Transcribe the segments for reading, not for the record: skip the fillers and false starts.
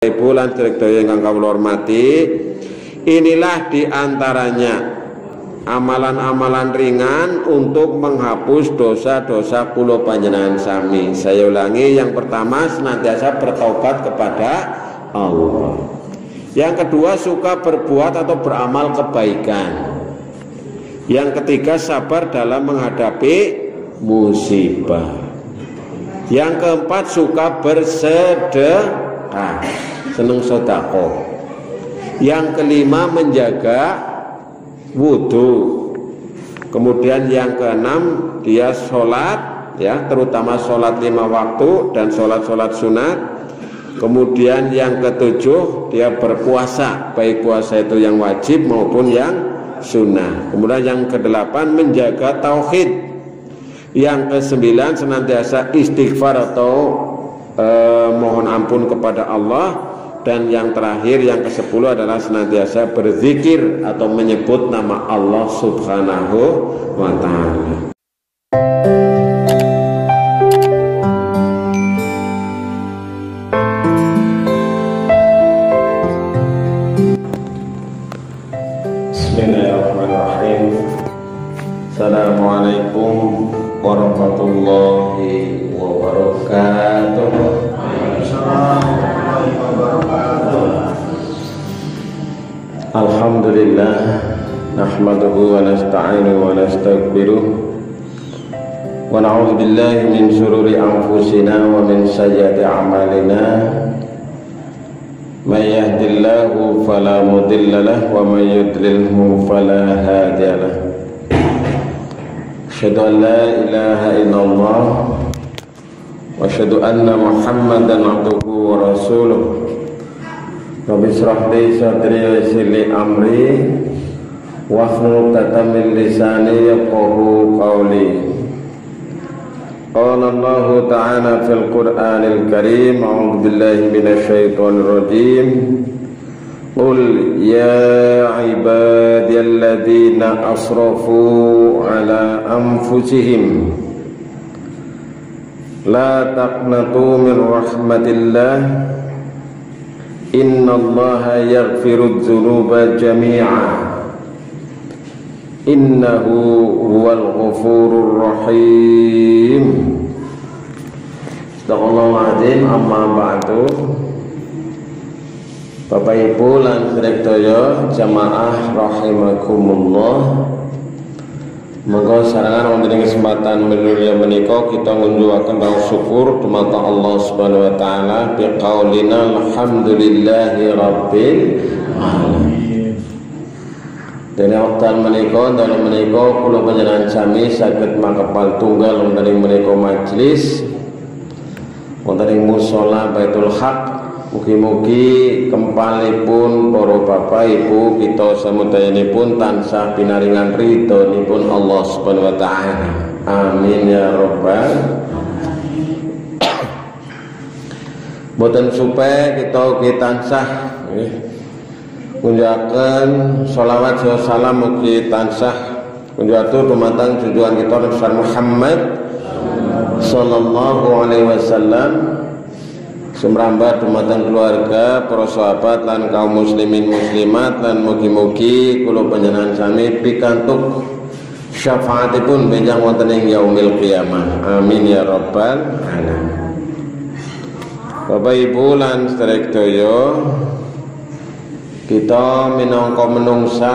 Ibu lan sedaya ingkang kawula hormati, inilah diantaranya amalan-amalan ringan untuk menghapus dosa-dosa kula panjenengan sami. Saya ulangi, yang pertama senantiasa bertaubat kepada Allah. Yang kedua suka berbuat atau beramal kebaikan. Yang ketiga sabar dalam menghadapi musibah. Yang keempat suka bersedekah, seneng sedekah. Yang kelima menjaga wudhu. Kemudian yang keenam dia sholat, ya, terutama sholat 5 waktu dan sholat-sholat sunat. Kemudian yang ketujuh dia berpuasa, baik puasa itu yang wajib maupun yang sunnah. Kemudian yang kedelapan menjaga tauhid. Yang kesembilan senantiasa istighfar atau mohon ampun kepada Allah. Dan yang terakhir, yang ke-10 adalah senantiasa berzikir atau menyebut nama Allah Subhanahu wa ta'ala. Bismillahirrahmanirrahim. Assalamualaikum warahmatullahi wabarakatuh. Alhamdulillah, nahmaduhu wa nasta'inu wa nastaghfiruh wa na'udzu billahi min shururi anfusina wa min sayyiati a'malina. May yahdihillahu fala mudilla lahu wa may yudlilhu fala hadiya lahu. Asyhadu an la ilaha illallah wa asyhadu anna Muhammadan abduhu wa rasuluh. Rabbi shrah li sadri wa yassir li amri wahlul 'uqdatam min lisani yafqahu qawli. Qala Allah ta'ala fil Qur'anil Karim, a'udzu billahi minasy syaithanir rajim. Qul ya ibadiyalladzina asrafu ala anfusihim la taqnatu min rahmatillah innallaha yaghfirudz dzunuba jami'a innahu huwal ghafurur rahim. Astagfirullahal azim. Amma ba'du. Bapak Ibu lan sedaya jamaah rahimakumullah, monggo sarangan wonten ing kesempatan menika menika kita ngunjukaken rasa syukur dumateng Allah Subhanahu wa taala bi qaulina alhamdulillahi rabbil alamin. Dene wekdal menika dalem menika kula panjenengan sami saged makepal tunggal wonten ing menika majelis wonten ing musala Baitul Haq. Mugi-mugi kempalipun para bapak ibu kita samudayanipun tansah pinaringan ridhonipun Allah Subhanahu wa taala. Amin ya rabbal alamin. Boten supe kita tansah kunjaken sholawat salam mugi tansah kunjatu dumateng junjungan kita Nabi Muhammad sallallahu alaihi wasallam, sumrambah dumateng keluarga, para sahabat lan kaum muslimin muslimat, lan mugi-mugi kula panjenengan sami pikantuk syafaatipun benjang wonten ing yaumil qiyamah. Amin ya rabbal alamin. Bapak Ibu lan sedaya, kita minangka menungsa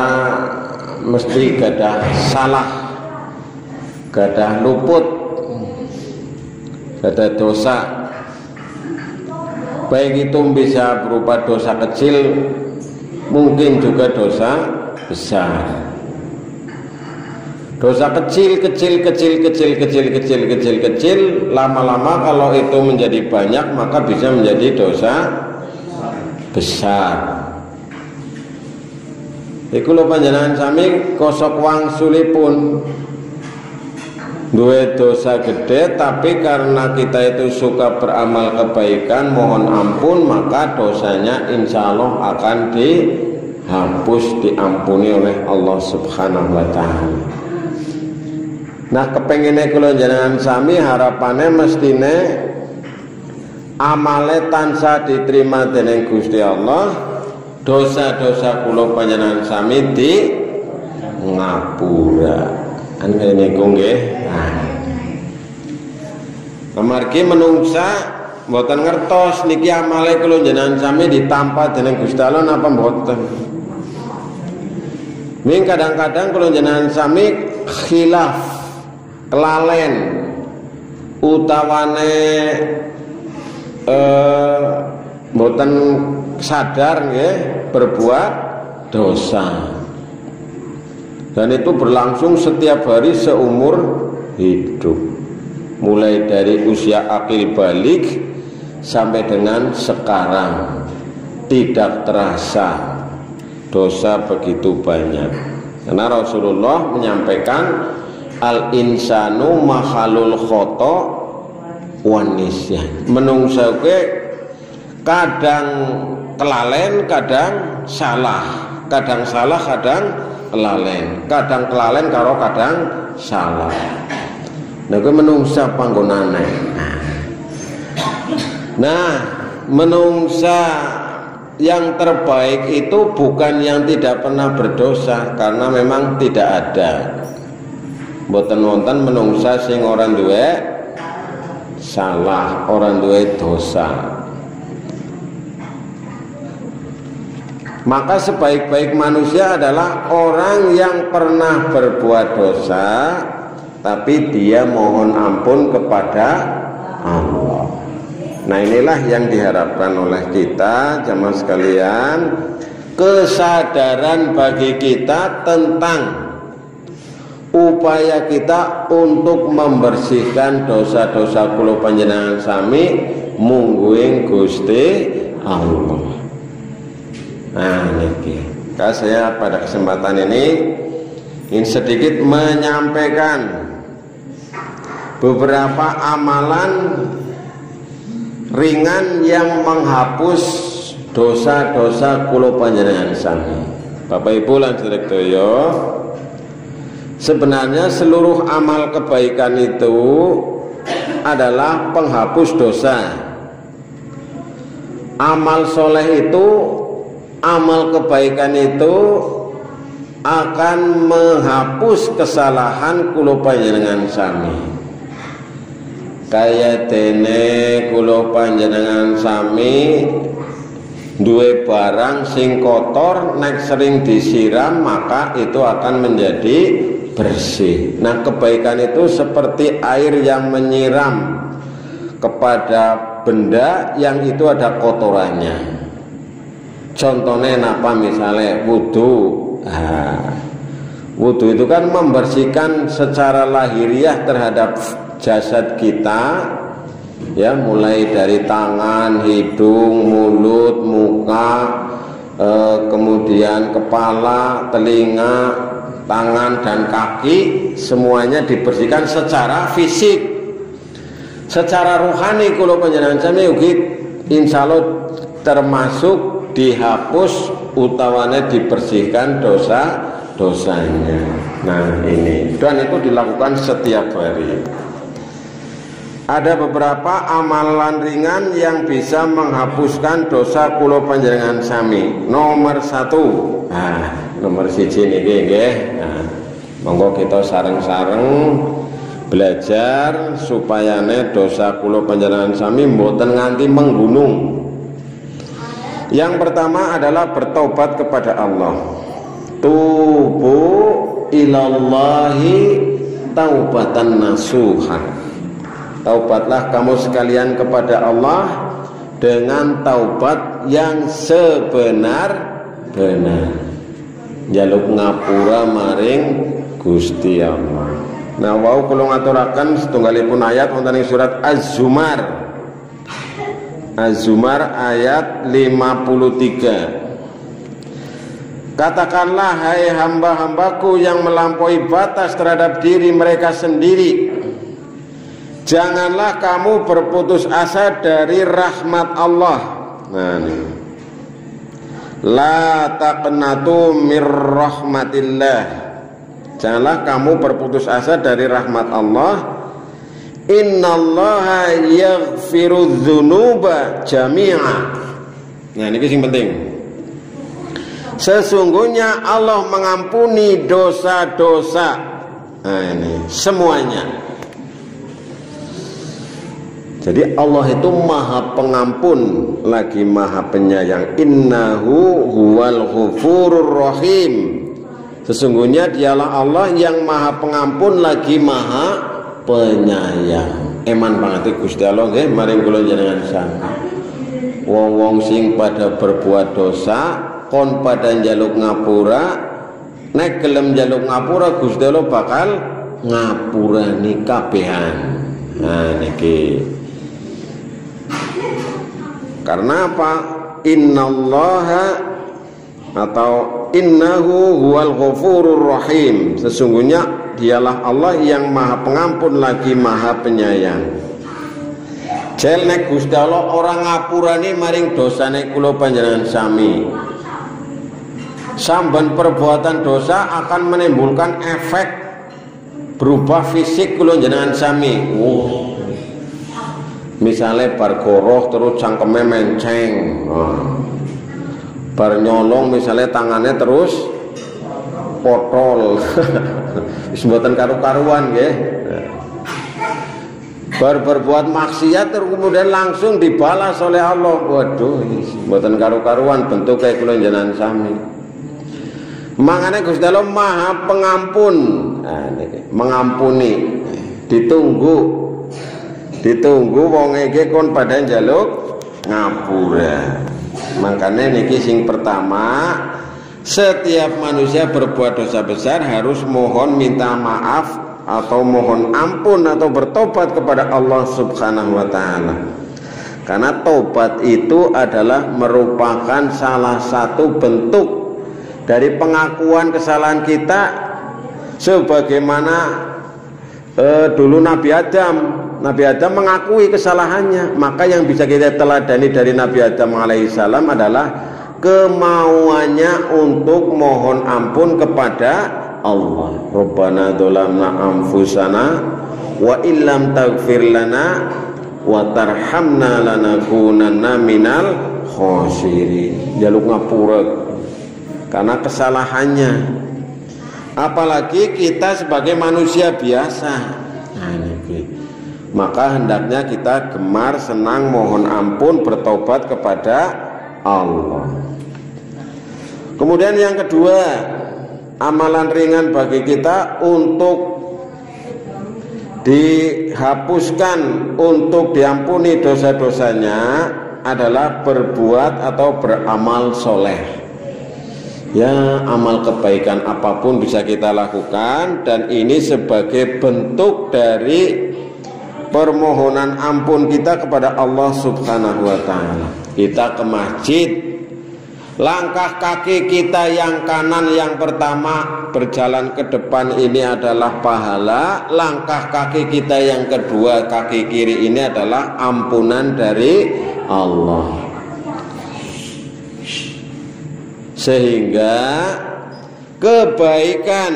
mesti gadah salah, gadah luput, gadah dosa. Baik itu bisa berupa dosa kecil, mungkin juga dosa besar. Dosa kecil, lama-lama kalau itu menjadi banyak maka bisa menjadi dosa besar. Iku lho panjenengan sami kosok wangsulipun duwe dosa gede, tapi karena kita itu suka beramal kebaikan, mohon ampun, maka dosanya insya Allah akan dihapus, diampuni oleh Allah Subhanahu wa ta'ala. Nah, kepengine kula jenengan sami harapane mestine amale tansah diterima dening Gusti Allah, dosa-dosa kula panjenengan sami di ngapura. Anggen niku nggih. Amargi menungsa mboten ngertos niki amale kula jenengan sami ditampa dening Gusti Allah napa mboten. Ming kadang-kadang kula jenengan sami khilaf, kelalen utawane mboten sadar nggih berbuat dosa. Dan itu berlangsung setiap hari seumur hidup, mulai dari usia akil balik sampai dengan sekarang. Tidak terasa dosa begitu banyak, karena Rasulullah menyampaikan al-insanu makhalul khoto wan nisyan. Menungsa kadang kelalen, kadang salah, kadang kelalen, kadang kelalen karo kadang salah. Nah, kuwi menungsa panggonane. Nah, menungsa yang terbaik itu bukan yang tidak pernah berdosa, karena memang tidak ada. Mboten wonten menungsa sing ora duwe salah, ora duwe dosa. Maka sebaik-baik manusia adalah orang yang pernah berbuat dosa tapi dia mohon ampun kepada Allah. Nah, inilah yang diharapkan oleh kita jamaah sekalian, kesadaran bagi kita tentang upaya kita untuk membersihkan dosa-dosa kula panjenengan sami mungguing Gusti Allah. Nah, niki saya pada kesempatan ini ingin sedikit menyampaikan beberapa amalan ringan yang menghapus dosa-dosa kula panjenengan sami. Bapak Ibu lan sedaya, sebenarnya seluruh amal kebaikan itu adalah penghapus dosa. Amal soleh itu, amal kebaikan itu akan menghapus kesalahan kula panjenengan sami. Kaya dene kula panjenengan sami duwe barang sing kotor, nek sering disiram maka itu akan menjadi bersih. Nah, kebaikan itu seperti air yang menyiram kepada benda yang itu ada kotorannya. Contohnya napa, misalnya wudu. Wudu itu kan membersihkan secara lahiriah terhadap jasad kita, ya, mulai dari tangan, hidung, mulut, muka, kemudian kepala, telinga, tangan dan kaki, semuanya dibersihkan secara fisik. Secara rohani kula panjenengan sami ugi insyaallah termasuk dihapus utawane dibersihkan dosa-dosanya. Nah, ini dan itu dilakukan setiap hari. Ada beberapa amalan ringan yang bisa menghapuskan dosa kula panjenengan sami. Nomor 1, nomor 1 niki nggih. Nah, monggo kita sareng-sareng belajar supayane dosa kula panjenengan sami mboten nganti menggunung. Yang pertama adalah bertobat kepada Allah. Tubu ilallahi taubatan nasuha. Taubatlah kamu sekalian kepada Allah dengan taubat yang sebenar-benar. Jaluk ngapura maring Gusti Allah. Nah, wau kula ngaturaken setunggalipun ayat wonten ing surat Az-Zumar. Az-Zumar ayat 53. Katakanlah, hai hamba-hambaku yang melampaui batas terhadap diri mereka sendiri, janganlah kamu berputus asa dari rahmat Allah. Nah, ini. La taqnatu mir rahmatillah. Janganlah kamu berputus asa dari rahmat Allah. Innallaha yaghfiru dzunuba jami'a. Nah ini yang penting. Sesungguhnya Allah mengampuni dosa-dosa. Nah ini semuanya. Jadi Allah itu maha pengampun lagi maha penyayang. Innahu huwal ghafurur rahim. Sesungguhnya dialah Allah yang maha pengampun lagi maha penyayang. Eman banget Gusti Allah nggih maring kula jenengan sami. Wong-wong sing pada berbuat dosa kon pada njaluk ngapura, nek gelem njaluk ngapura Gusti Allah bakal ngapurani kabehan. Nah niki. Karena apa? Innallaha atau innahu huwal ghafurur rahim. Sesungguhnya dialah Allah yang maha pengampun lagi maha penyayang. Jel nek Gusti Allah orang ngapurani maring dosane kula panjenengan sami. Samban perbuatan dosa akan menimbulkan efek berubah fisik kula jenengan sami. Misalnya bar goroh terus cangkeme menceng. Bar nyolong misalnya tangannya terus potol. Wis mboten karu-karuan nggih. Bar berbuat maksiat terus kemudian langsung dibalas oleh Allah. Waduh, mboten karu-karuan bentuk kayak kula jenengan sami. Mangane Gusti Allah Maha Pengampun. Nah niki, mengampuni. Ditunggu wong iki kon pada njaluk ngapura. Makanya niki sing pertama, setiap manusia berbuat dosa besar harus mohon minta maaf atau mohon ampun atau bertobat kepada Allah Subhanahu wa taala. Karena tobat itu adalah merupakan salah satu bentuk dari pengakuan kesalahan kita, sebagaimana dulu Nabi Adam mengakui kesalahannya. Maka yang bisa kita teladani dari Nabi Adam alaihissalam adalah kemauannya untuk mohon ampun kepada Allah. Rabbana dzalamna anfusana wa illam taghfir lana wa tarhamna lanakunanna minal khosirin. Jaluk ngapura karena kesalahannya. Apalagi kita sebagai manusia biasa. Maka hendaknya kita gemar senang mohon ampun bertobat kepada Allah. Kemudian yang kedua, amalan ringan bagi kita untuk dihapuskan, untuk diampuni dosa-dosanya adalah berbuat atau beramal soleh. Ya, amal kebaikan apapun bisa kita lakukan, dan ini sebagai bentuk dari permohonan ampun kita kepada Allah Subhanahu wa taala. Kita ke masjid, langkah kaki kita yang kanan yang pertama berjalan ke depan ini adalah pahala, langkah kaki kita yang kedua kaki kiri ini adalah ampunan dari Allah. Sehingga kebaikan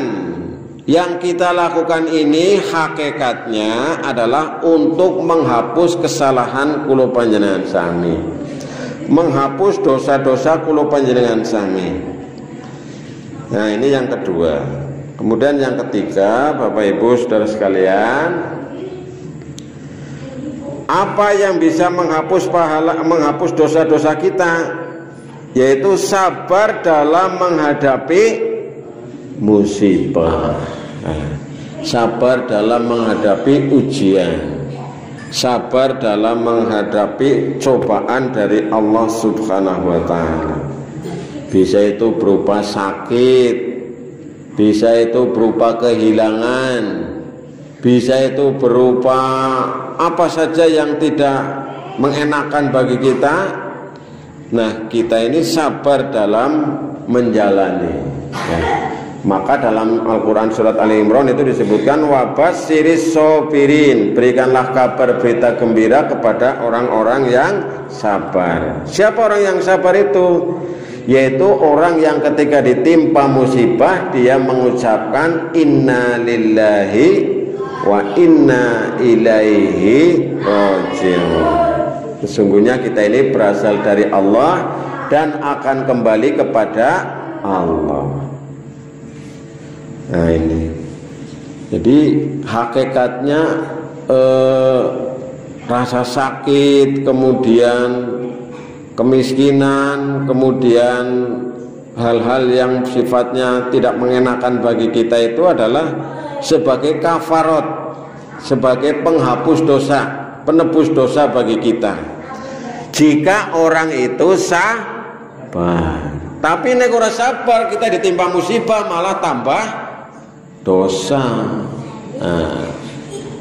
yang kita lakukan ini hakikatnya adalah untuk menghapus kesalahan kula panjenengan sami, menghapus dosa-dosa kula panjenengan sami. Nah ini yang kedua. Kemudian yang ketiga, Bapak Ibu Saudara sekalian, apa yang bisa menghapus pahala, menghapus dosa-dosa kita, yaitu sabar dalam menghadapi musibah, sabar dalam menghadapi ujian, sabar dalam menghadapi cobaan dari Allah Subhanahu wa taala. Bisa itu berupa sakit, bisa itu berupa kehilangan, bisa itu berupa apa saja yang tidak mengenakan bagi kita. Nah, kita ini sabar dalam menjalani. Ya. Maka dalam Al-Quran surat Ali Imran itu disebutkan wabasyiris sobirin, berikanlah kabar berita gembira kepada orang-orang yang sabar. Siapa orang yang sabar itu? Yaitu orang yang ketika ditimpa musibah dia mengucapkan inna lillahi wa inna ilaihi raji'un. Sesungguhnya kita ini berasal dari Allah dan akan kembali kepada Allah. Nah ini, jadi hakikatnya rasa sakit, kemudian kemiskinan, kemudian hal-hal yang sifatnya tidak mengenakan bagi kita itu adalah sebagai kafarat, sebagai penghapus dosa, penebus dosa bagi kita. Jika orang itu sabar. Tapi nek ora sabar, kita ditimpa musibah malah tambah dosa. Nah,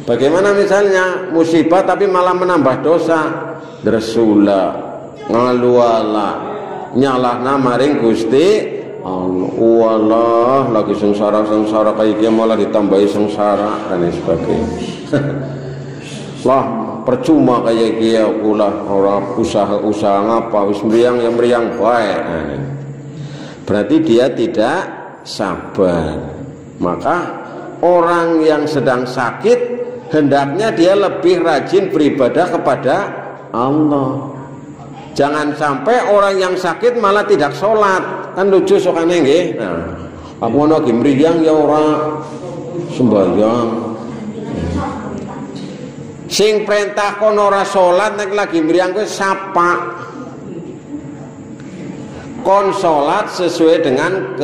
bagaimana misalnya musibah tapi malah menambah dosa? Dresula, ngaluala, nyalahna maring Gusti Allah, lagi sengsara kayak dia malah ditambahi sengsara dan sebagainya. Lah percuma kayak dia pula orang usaha ngapa wis meriang baik. Berarti dia tidak sabar. Maka orang yang sedang sakit hendaknya dia lebih rajin beribadah kepada Allah. Jangan sampai orang yang sakit malah tidak sholat. Kan lucu sokane nggih. Nah, apa ngono lagi mriyang ya ora sembahyang. Sing perintah kono ora sholat nek lagi mriyang kowe sapa. Kon sholat sesuai dengan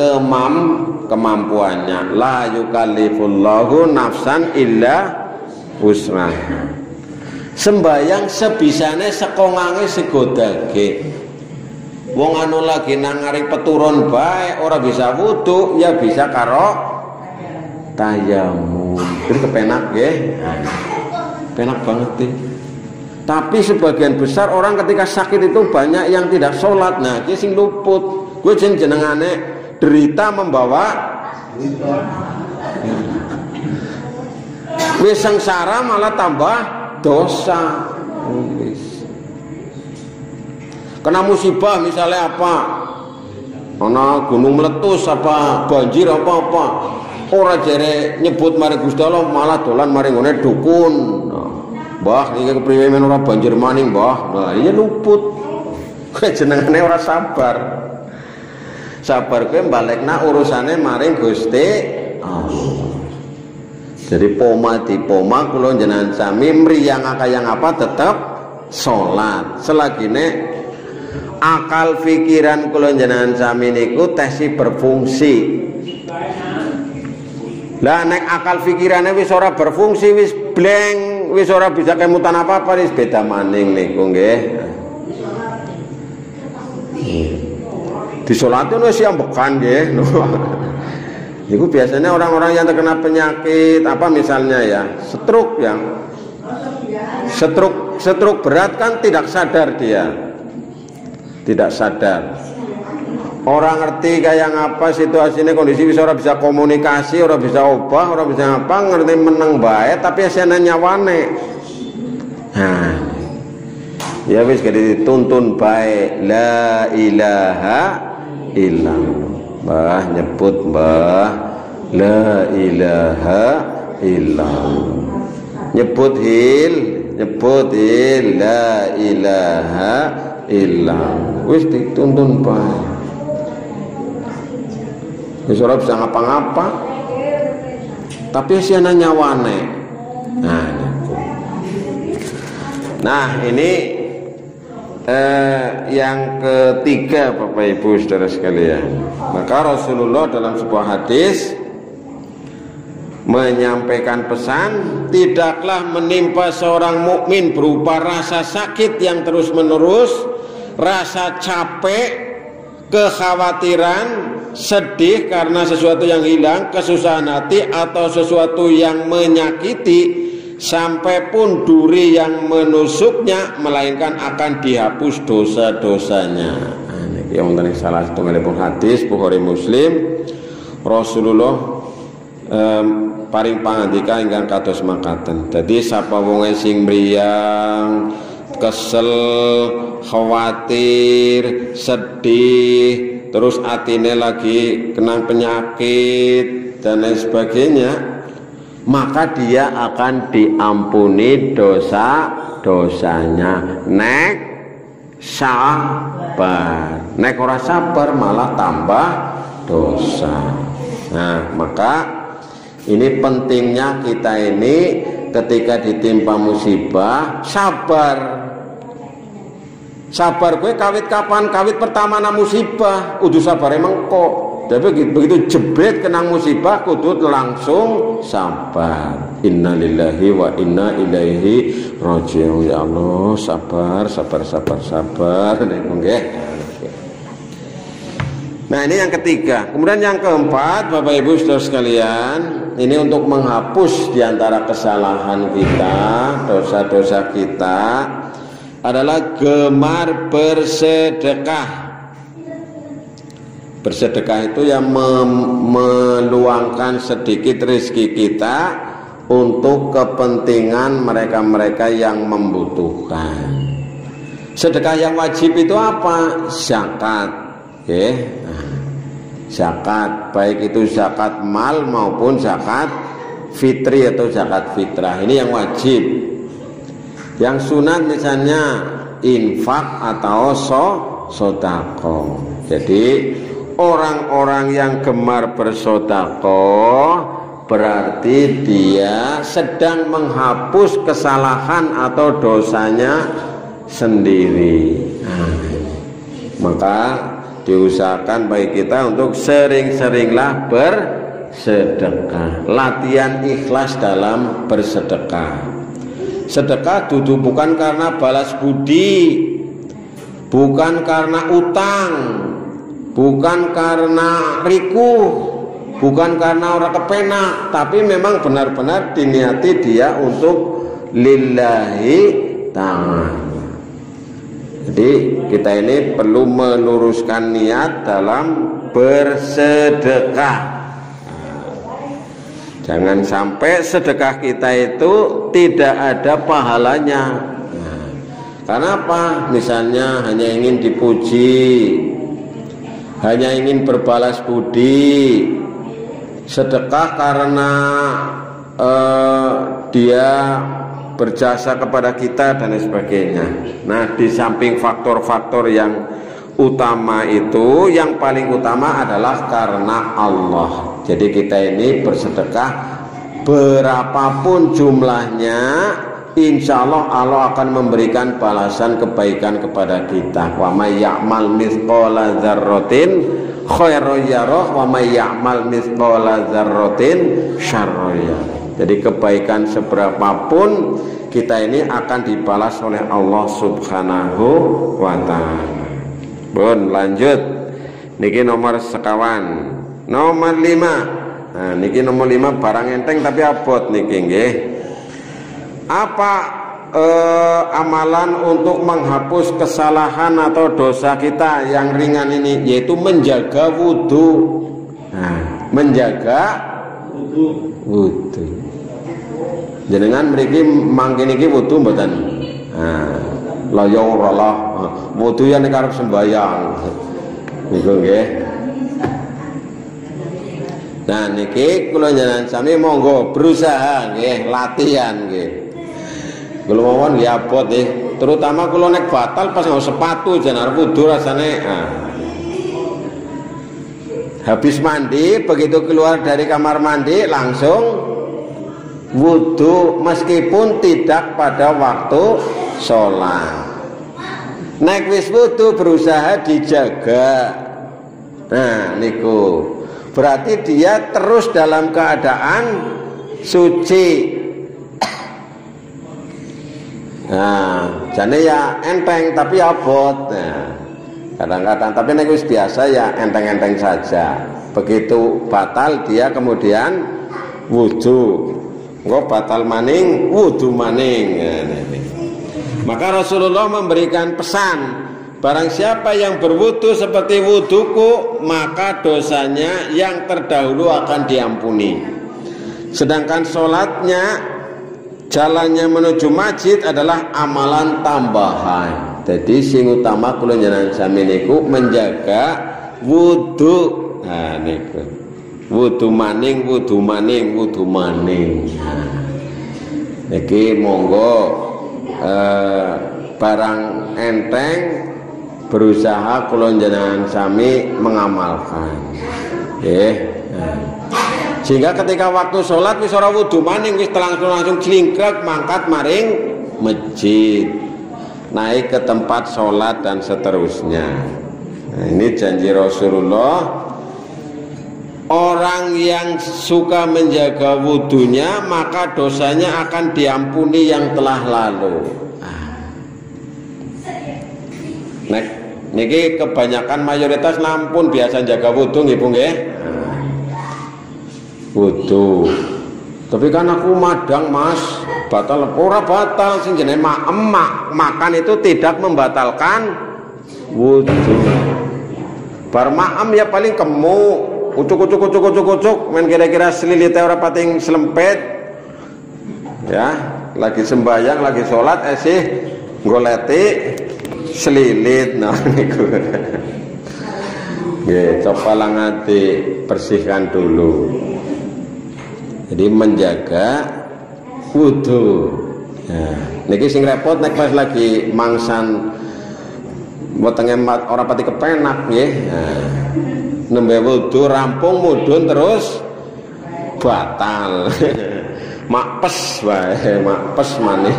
kemampuannya. La yukallifullahu nafsan illa wus'aha. Sembayang sebisane sekongange segodage. Wong anu lagi nang ngaring peturun bae ora bisa wudu ya bisa karo tayamum. Jadi kepenak nggih. Penak banget nih. Tapi sebagian besar orang ketika sakit itu banyak yang tidak sholat. Nah, dia sing luput. Gue jenengane derita membawa wis sengsara malah tambah dosa. Kena musibah misalnya apa? Ana gunung meletus apa banjir apa-apa. Ora jere nyebut mari Gusti Allah malah dolan mari ngene dukun. Mbah iki kepriwe men ora banjir maning, Mbah. Nah, iya luput. Kowe jenengane ora sabar. Sabar kowe balekna urusane maring Gusti Allah. Jadi poma kula jenengan sami mriyang akayang apa tetep salat. Selagine akal pikiran kula jenengan sami niku tesih berfungsi. Lah nek akal pikirannya wis ora berfungsi, wis blank, wis ora bisa kemutan apa-apa, wis beda maning niku nggih. Disolati wis ambekan nggih. Itu biasanya orang-orang yang terkena penyakit apa misalnya ya, stroke berat kan tidak sadar dia. Tidak sadar. Orang ngerti kayak ngapa situasinya kondisi bisa orang bisa komunikasi, orang bisa obah, orang bisa apa ngerti menang baik tapi asana nyawane. Nah, ya wis jadi dituntun baik la ilaha illallah. Mbah nyebut mbah la ilaha illallah. Nyebut hil la ilaha illallah. Wis dituntun baik. Wis ora bisa ngapa-ngapa. Tapi siana nyawane. Nah, ini yang ketiga Bapak Ibu Saudara sekalian. Maka Rasulullah dalam sebuah hadis menyampaikan pesan, tidaklah menimpa seorang mukmin berupa rasa sakit yang terus-menerus, rasa capek, kekhawatiran, sedih karena sesuatu yang hilang, kesusahan hati atau sesuatu yang menyakiti, sampai pun duri yang menusuknya, melainkan akan dihapus dosa-dosanya. Ini yang salah satu hadis Bukhari Muslim. Rasulullah paring pangandika ingkang kados makaten. Jadi sapa wong sing mriyang, kesel, khawatir, sedih, terus atine lagi kena penyakit dan lain sebagainya, maka dia akan diampuni dosa-dosanya. Nek sabar, nek ora sabar malah tambah dosa. Nah, maka ini pentingnya kita ini ketika ditimpa musibah sabar. Sabar gue kawit kapan? Kawit pertama na musibah kudu sabar emang kok. Tapi begitu jebret kena musibah kudu langsung sabar. Innalillahi wa inna ilaihi raji'un. Ya Allah, sabar. Nah, ini yang ketiga. Kemudian yang keempat, Bapak Ibu Saudara sekalian, ini untuk menghapus diantara kesalahan kita, dosa-dosa kita, adalah gemar bersedekah. Bersedekah itu yang meluangkan sedikit rezeki kita untuk kepentingan mereka-mereka yang membutuhkan. Sedekah yang wajib itu apa? Zakat. Zakat, baik itu zakat mal maupun zakat fitri atau zakat fitrah. Ini yang wajib. Yang sunat misalnya infak atau sedekah. Jadi orang-orang yang gemar bersedekah berarti dia sedang menghapus kesalahan atau dosanya sendiri. Maka diusahakan bagi kita untuk sering-seringlah bersedekah. Latihan ikhlas dalam bersedekah. Sedekah bukan karena balas budi, bukan karena utang, bukan karena rikuh, bukan karena orang kepenak, tapi memang benar-benar diniati dia untuk lillahi ta'ala. Jadi kita ini perlu meluruskan niat dalam bersedekah. Jangan sampai sedekah kita itu tidak ada pahalanya. Karena apa? Misalnya hanya ingin dipuji, hanya ingin berbalas budi, sedekah karena dia berjasa kepada kita dan sebagainya. Nah, di samping faktor-faktor yang utama itu, yang paling utama adalah karena Allah. Jadi kita ini bersedekah berapapun jumlahnya, insya Allah akan memberikan balasan kebaikan kepada kita. Wa may ya'mal mithqala dzarratin khairan yarah wa may ya'mal mithqala dzarratin syarran yarah. Jadi kebaikan seberapapun kita ini akan dibalas oleh Allah Subhanahu wa ta'ala. Bun, lanjut. Niki nomor sekawan. Nomor 5. Nah, niki nomor 5 barang enteng tapi abot niki nggih. Apa amalan untuk menghapus kesalahan atau dosa kita yang ringan ini, yaitu menjaga wudhu. Nah, menjaga wudhu. Jenengan mriki mangke niki wudhu mboten? Nah, layang ora wudhu yen arep sembayang. Niku nggih. Nah niki kula njenengan sami monggo berusaha nggih, latihan nggih. Kula mawon nggih abot nggih, terutama kula nek batal pas nggo sepatu jan arep wudu rasane. Habis mandi, begitu keluar dari kamar mandi langsung wudu meskipun tidak pada waktu sholat. Nek wis wudu berusaha dijaga. Nah niku berarti dia terus dalam keadaan suci. Nah, jane ya enteng tapi abot. Nah, kadang-kadang tapi nek wis biasa ya enteng-enteng saja. Begitu batal dia kemudian wudu. Engko batal maning, wudu maning. Maka Rasulullah memberikan pesan, barang siapa yang berwudu seperti wuduku, maka dosanya yang terdahulu akan diampuni. Sedangkan sholatnya, jalannya menuju masjid adalah amalan tambahan. Jadi sing utama kula njenengan sami niku menjaga wudu. Nah niku. wudu maning. Iki monggo barang enteng berusaha kula njenengan sami mengamalkan. Nggih. Sehingga ketika waktu sholat wis ora wudu maning, wis langsung jlingkrek mangkat maring masjid, naik ke tempat sholat dan seterusnya. Nah, ini janji Rasulullah. Orang yang suka menjaga wudunya maka dosanya akan diampuni yang telah lalu. Nah, niki kebanyakan mayoritas lampun biasa jaga wudu nggih Bu nggih. Wudu. Tapi kan aku madang Mas, batal ora batal sing jenenge makan itu tidak membatalkan wudu. Bar maem ya paling kemu, ucuk men kira-kira selilite ora pating selempet. Ya, lagi sembahyang, lagi sholat sih goleti selilit nah niku. Nggih, coba langati bersihkan dulu. Jadi menjaga wudu. Nah, niki sing repot nek pas lagi mangsan wetenge ora pati kepenak nggih. Nah, nembe wudu rampung mudhun terus batal. Makpes wae, makpes maneh.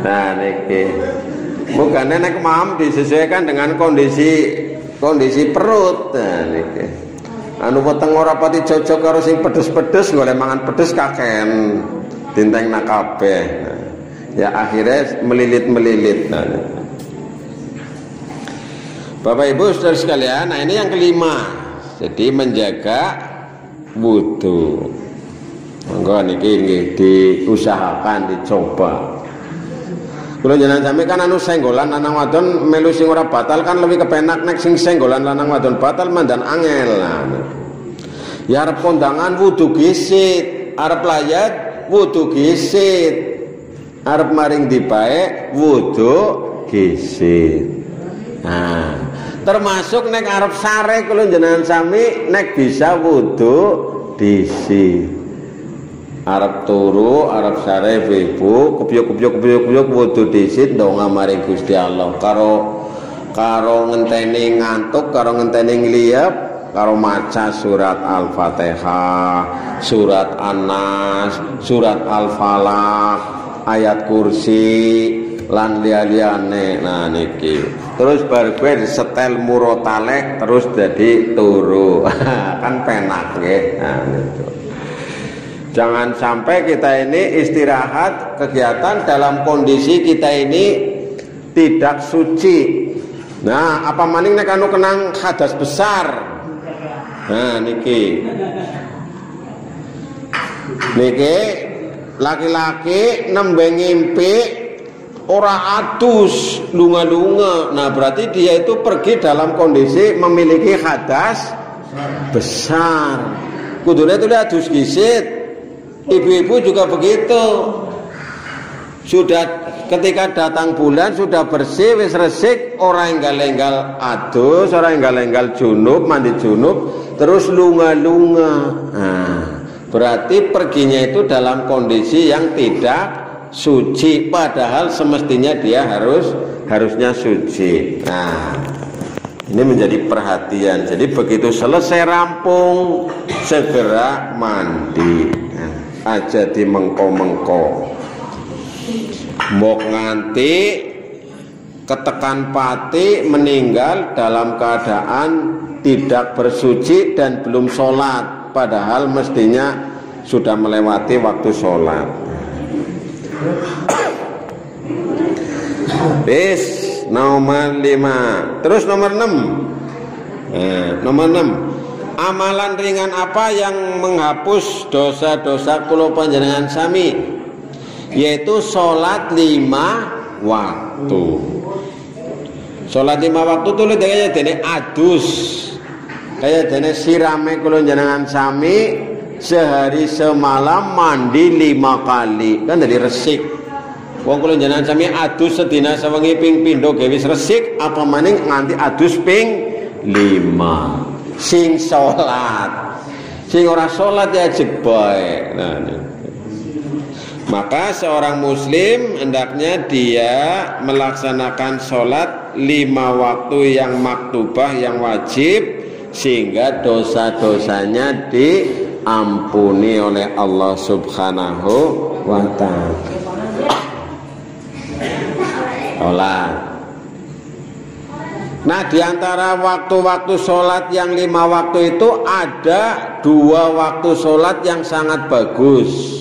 Nah, niki bukan nek mam disesuaikan dengan kondisi perut. Nah, niki anu weteng ora pati cocok karo sing pedes-pedes, golek mangan pedes kaken dinteng nak kabeh. Nah, ya akhirnya melilit-melilit. Nah, Bapak Ibu saudara sekalian, nah ini yang kelima. Jadi menjaga wudu. Monggo niki nggih diusahakan, dicoba. Kula jenengan sami kan anu senggolan lanang wadon melu sing ora batal kan lebih kepenak nek sing senggolan lanang wadon batal mandan angel. Nah, ya arep kondangan wudu gisit, arep layat wudu gisit, arep maring dipae wudu gisit. Nah, termasuk nek arep sare kula jenengan sami nek bisa wudu disit. Arab turu, Arab sare ibu, kubyuk wudu disit ndonga maring Gusti Allah karo ngenteni ngantuk, karo ngenteni ngliyep, karo maca surat Al-Fatihah, surat An-Nas, surat Al-Falaq, ayat kursi lan liyane. Nah niki. Terus bar kowe setel murotalek terus jadi turu. Kan penak nggih. Nah niku. Jangan sampai kita ini istirahat kegiatan dalam kondisi kita ini tidak suci. Nah, apa maning nek anu kenang hadas besar. Nah, niki laki-laki nembe ngimpi ora adus lunga-lunga. Nah, berarti dia itu pergi dalam kondisi memiliki hadas besar. Kudune itu adus gisit. Ibu-ibu juga begitu. Sudah ketika datang bulan sudah bersih wis resik, orang enggal-enggal adus, orang enggal-enggal junub, mandi junub, terus lunga-lunga. Nah, berarti perginya itu dalam kondisi yang tidak suci, padahal semestinya dia harusnya suci. Nah, ini menjadi perhatian. Jadi begitu selesai rampung segera mandi. Nah, aja di mengko-mengko mbok nganti ketekan pati meninggal dalam keadaan tidak bersuci dan belum sholat, padahal mestinya sudah melewati waktu sholat. Bis nomor 5. Terus nomor 6. Nomor 6. Amalan ringan apa yang menghapus dosa-dosa kula panjenengan sami? Yaitu sholat 5 waktu. Sholat 5 waktu itu kayak dene adus, kayak dene sirame kula panjenengan sami sehari semalam mandi 5 kali, kan dari resik. Wong kula panjenengan sami adus sedina sewengi ping pindho gawe resik, apa maning nganti adus ping 5. 5. Sing sholat, sing ora sholat ya jeboi. Nah, maka seorang muslim hendaknya dia melaksanakan sholat 5 waktu yang maktubah, yang wajib, sehingga dosa-dosanya diampuni oleh Allah Subhanahu wa ta'ala. Sholat. Nah, diantara waktu-waktu sholat yang 5 waktu itu ada 2 waktu sholat yang sangat bagus.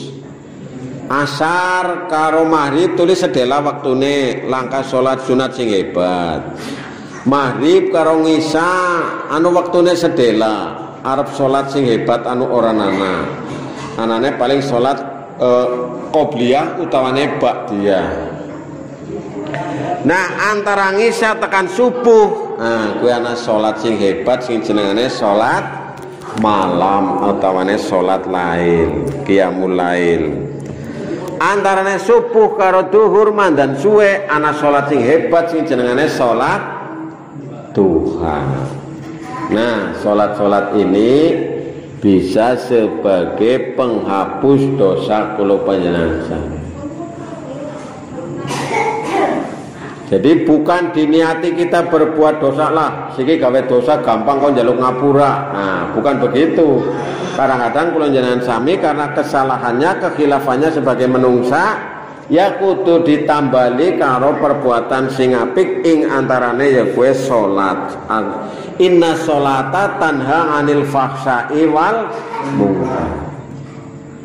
Asar karo maghrib tulis sedela waktune, langkah sholat sunat sing hebat. Maghrib karo ngisa anu waktune sedela, arep sholat sing hebat anu ora nana. Anane paling sholat qobliyah utawane ba'diyah. Nah, antara ngisa tekan subuh, nah kuwi ana sholat sing hebat sing jenengane sholat malam utawane sholat lail, qiyamul lail. Antarane subuh karo duhur mandan suwe ana sholat sing hebat sing jenengane sholat duha. Nah, sholat-sholat ini bisa sebagai penghapus dosa kula panjenengan. Jadi bukan diniati kita berbuat dosa lah, siki gawe dosa gampang kok njaluk ngapura. Nah, bukan begitu. Kadang-kadang kula jenengan sami karena kesalahannya, kekhilafannya sebagai menungsa, ya kudu ditambali karo perbuatan sing apik ing antarane ya kuwi salat. Inna sholata tanha 'anil fahsya'i wal munkar.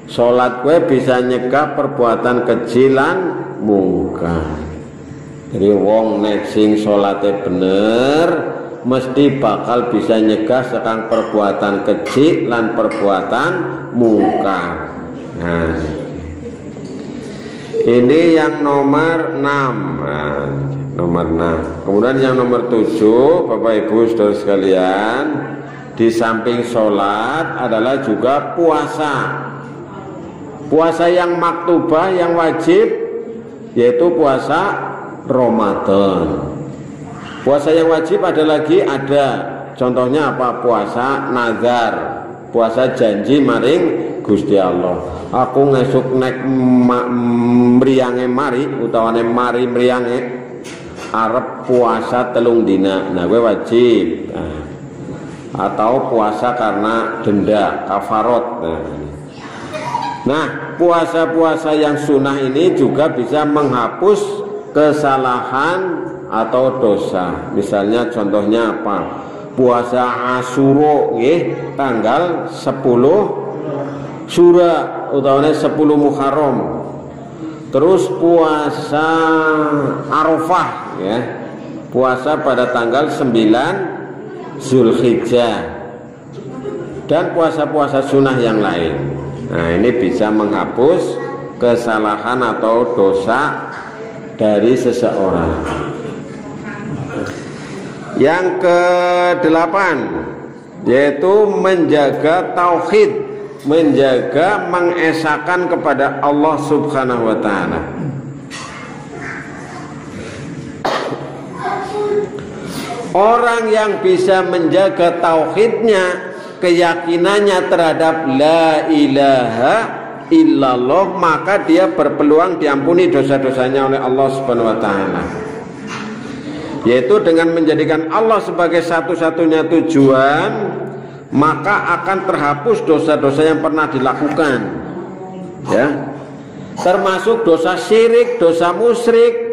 Salat kuwi bisa nyegah perbuatan kejilan mungkar. Jadi wong nek sing salate bener mesti bakal bisa nyegah sekang perbuatan keji lan perbuatan mungkar. Nah, ini yang nomor 6. Nah, nomor 6. Kemudian yang nomor 7, Bapak Ibu Saudara sekalian, di samping sholat adalah juga puasa. Puasa yang maktubah, yang wajib, yaitu puasa Ramadan. Puasa yang wajib ada lagi, contohnya apa? Puasa nazar, puasa janji maring Gusti Allah. Aku ngesuk nek mriyange mari utawane mari mriyange arep puasa 3 dina. Nah, gue wajib. Atau puasa karena denda kafarot. Nah, puasa-puasa yang sunnah ini juga bisa menghapus kesalahan atau dosa. Misalnya contohnya apa? Puasa Asyura nggih tanggal 10 Syura utawane 10 Muharram. Terus puasa Arafah ya. Puasa pada tanggal 9 Zulhijjah. Dan puasa-puasa sunnah yang lain. Nah, ini bisa menghapus kesalahan atau dosa dari seseorang. Yang ke-8 yaitu menjaga tauhid, menjaga mengesahkan kepada Allah Subhanahu wa ta'ala. Orang yang bisa menjaga tauhidnya, keyakinannya terhadap la ilaha illallah, maka dia berpeluang diampuni dosa-dosanya oleh Allah Subhanahu wa ta'ala, yaitu dengan menjadikan Allah sebagai satu-satunya tujuan, maka akan terhapus dosa-dosa yang pernah dilakukan ya, termasuk dosa syirik, dosa musyrik.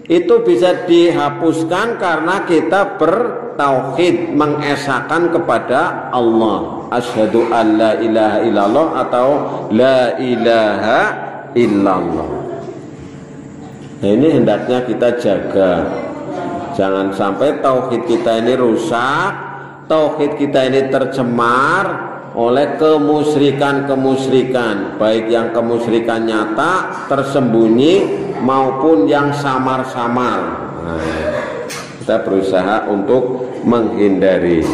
Itu bisa dihapuskan karena kita bertauhid, mengesahkan kepada Allah. Asyhadu an la ilaha illallah atau la ilaha illallah. Nah, ini hendaknya kita jaga. Jangan sampai tauhid kita ini rusak, tauhid kita ini tercemar oleh kemusyrikan-kemusyrikan, baik yang kemusyrikan nyata, tersembunyi, maupun yang samar-samar. Nah, kita berusaha untuk menghindari.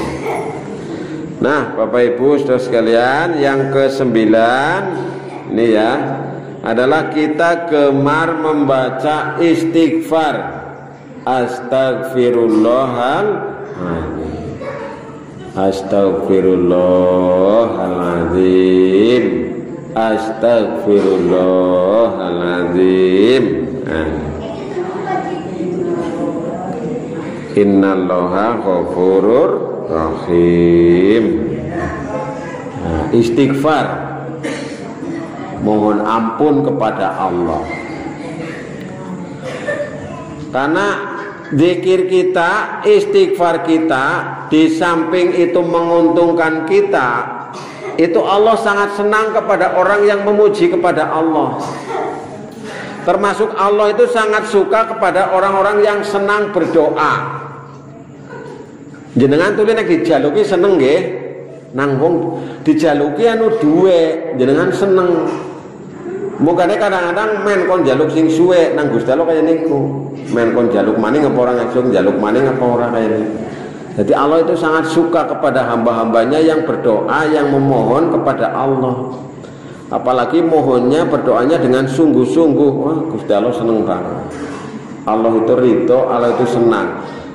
Nah, Bapak Ibu Saudara sekalian, yang ke-9 ini ya, adalah kita gemar membaca istighfar. Astagfirullahaladzim. Astagfirullahaladzim, astagfirullahaladzim. Innallaha ghafurur rahim. Istighfar, mohon ampun kepada Allah. Karena zikir kita, istighfar kita, di samping itu menguntungkan kita, itu Allah sangat senang kepada orang yang memuji kepada Allah. Termasuk Allah itu sangat suka kepada orang-orang yang senang berdoa. Jenengan tulis nek dijaluki seneng nggih, nang wong dijaluki anu duwe, jenengan seneng. Mukane kadang-kadang men kon jaluk sing suwe nang Gusti Allah kaya niku. Men kon jaluk maning apa ora ngesuk, jaluk maning apa ora kaya niku. Jadi Allah itu sangat suka kepada hamba-hambanya yang berdoa, yang memohon kepada Allah. Apalagi mohonnya, berdoanya dengan sungguh-sungguh. Wah, Gusti Allah seneng banget. Allah itu ridho, Allah itu senang.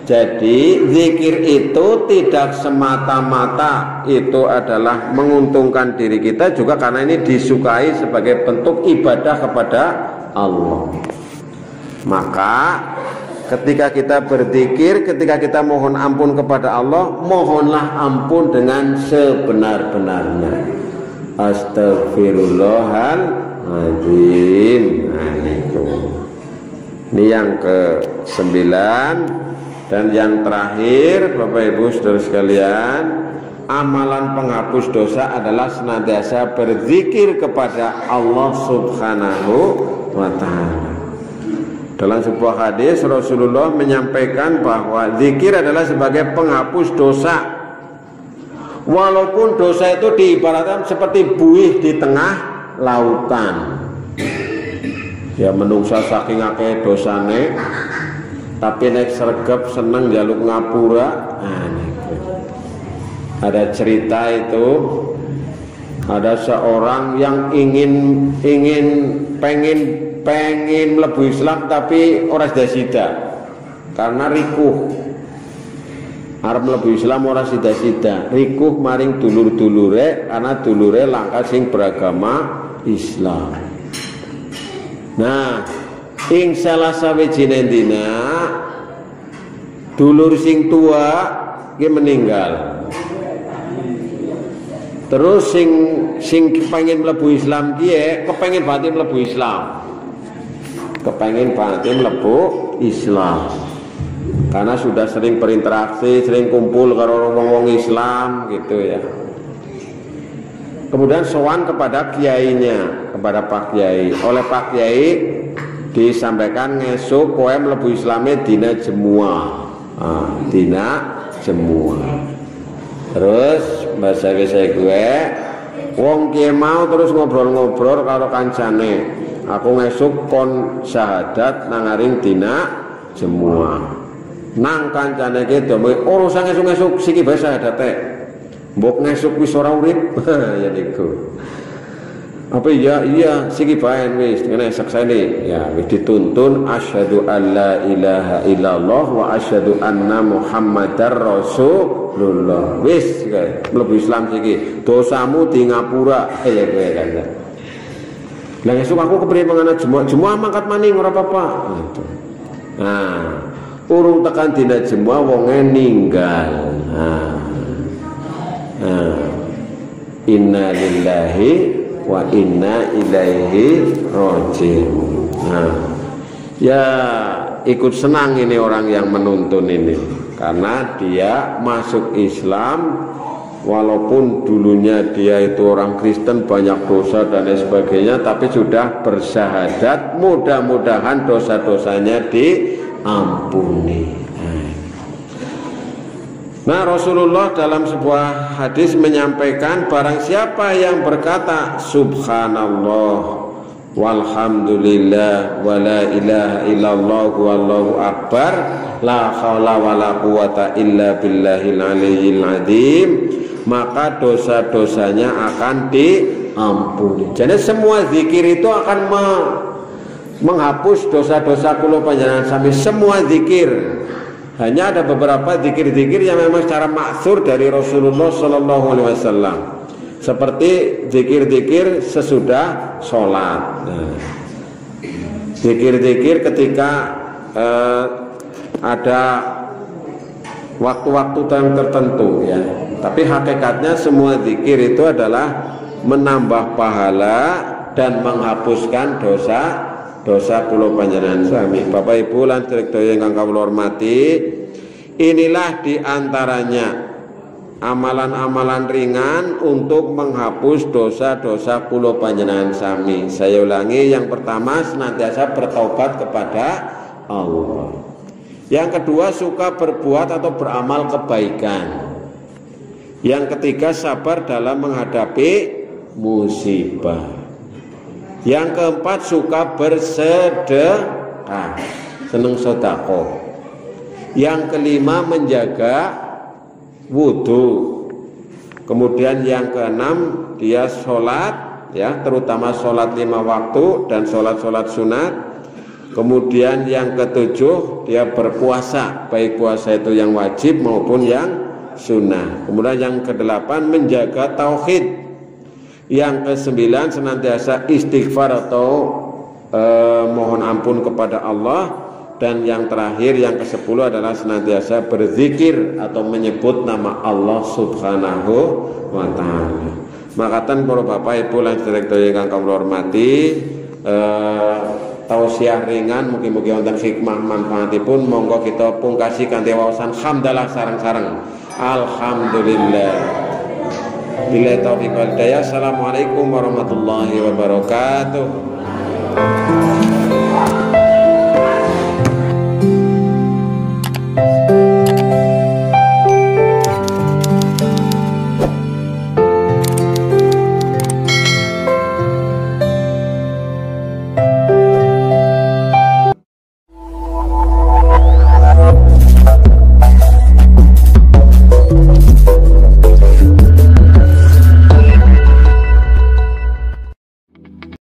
Jadi zikir itu tidak semata-mata itu adalah menguntungkan diri kita, juga karena ini disukai sebagai bentuk ibadah kepada Allah. Maka ketika kita berzikir, ketika kita mohon ampun kepada Allah, mohonlah ampun dengan sebenar-benarnya. Astagfirullahaladzim. Ini yang ke-9. Dan yang terakhir, Bapak Ibu Saudara sekalian, amalan penghapus dosa adalah senantiasa berzikir kepada Allah Subhanahu wa ta'ala. Dalam sebuah hadis Rasulullah menyampaikan bahwa zikir adalah sebagai penghapus dosa. Walaupun dosa itu diibaratkan seperti buih di tengah lautan. Ya menungsa saking akeh dosane, tapi naik sergap seneng jaluk ngapura. Ada cerita itu, ada seorang yang pengen mlebu Islam tapi ora sida-sida karena rikuh. Arep mlebu Islam ora sida-sida, rikuh maring dulur-dulure karena dulure langka sing beragama Islam. Nah, ing salah sawijine dina dulur sing tua ki meninggal. Terus sing pengen mlebu Islam ki kepengin banget mlebu Islam. Kepengin banget mlebu Islam. Karena sudah sering berinteraksi, sering kumpul karo wong-wong Islam gitu ya. Kemudian sowan kepada kiainya, kepada Pak Kiai. Oleh Pak Kiai disampaikan ngesuk kowe mlebu Islame dina Jemuah. Dina Jemuah. Terus bahasa gue wong kiye mau terus ngobrol-ngobrol karo kancane. Aku ngesuk kon syahadat nang aring dina Jemuah. Nang kancane ki do urusan ngesuk-ngesuk siki bae syahadate. Mbok ngesuk wis ora urip. Ya niku. Apa iya siki bae wis ngene saksene ya wis dituntun asyhadu alla ilaha illallah wa asyhadu anna muhammadar rasulullah. Wis mlebu Islam siki dosamu di ngapura ya kowe kan. Lah esuk aku kepriye mangane Jumat mangkat maning ora apa-apa gitu. Nah, urung tekan dina Jumat wonge ninggal. Inna lillahi wa inna ilaihi raji'un. Ya ikut senang ini orang yang menuntun ini karena dia masuk Islam walaupun dulunya dia itu orang Kristen, banyak dosa dan lain sebagainya, tapi sudah bersyahadat, mudah-mudahan dosa-dosanya diampuni. Nah, Rasulullah dalam sebuah hadis menyampaikan barang siapa yang berkata subhanallah walhamdulillah wala ilaha illallah wallahu akbar la haula wala quwata illa billahil aliyyil azim, maka dosa-dosanya akan diampuni. Jadi semua zikir itu akan menghapus dosa-dosa kula panjenengan sami. Semua zikir Hanya ada beberapa zikir-zikir yang memang secara maksur dari Rasulullah Shallallahu Alaihi Wasallam, seperti zikir-zikir sesudah sholat. Zikir-zikir ketika ada waktu-waktu tertentu ya. Tapi hakikatnya semua zikir itu adalah menambah pahala dan menghapuskan dosa kula panjenengan sami. Bapak Ibu lan sedaya ingkang kawula hormati, inilah diantaranya amalan-amalan ringan untuk menghapus dosa-dosa kula panjenengan sami. Saya ulangi, yang pertama senantiasa bertaubat kepada Allah. Yang kedua suka berbuat atau beramal kebaikan. Yang ketiga sabar dalam menghadapi musibah. Yang keempat suka bersedekah, seneng sedekah. Yang kelima menjaga wudhu. Kemudian yang keenam dia sholat ya, terutama sholat 5 waktu dan sholat sunat. Kemudian yang ketujuh dia berpuasa, baik puasa itu yang wajib maupun yang sunnah. Kemudian yang kedelapan menjaga tauhid. Yang kesembilan senantiasa istighfar atau mohon ampun kepada Allah. Dan yang terakhir yang ke-10 adalah senantiasa berzikir atau menyebut nama Allah Subhanahu wa ta'ala. Makatan para bapak ibu lan sedherek ingkang kawula hormati, tausiah ringan mugi-mugi wonten hikmah manfaatipun. Monggo kita pungkasi kanthi waosan hamdalah sareng-sareng. Alhamdulillah. Bila taufiq wal hidayah. Assalamualaikum warahmatullahi wabarakatuh.